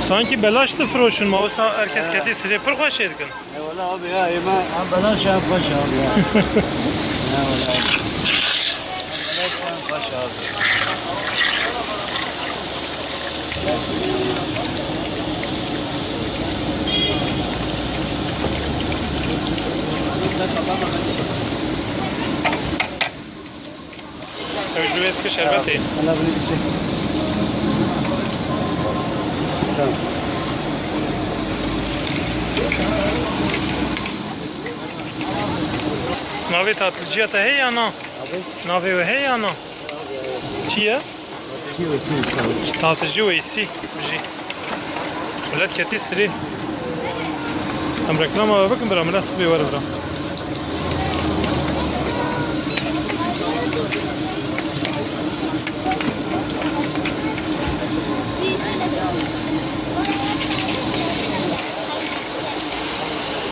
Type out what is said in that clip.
Sanki belaştı froşun ma o herkes kedi sire pır hoş edin. Eyvallah abi ya ima belaş ya baş abi ya. Eyvallah abi. Belaş ya baş abi. Tecrübesi ki şerbet değil. Allah bunu bir şey. Tamam. Navê tatlıcıya te hey ya na? Navê we hey ya na? Çi ye? Tatlıcı ve isi. Jî. Millet ketî sirê. Em reklama bikin bira millet sibê were bira.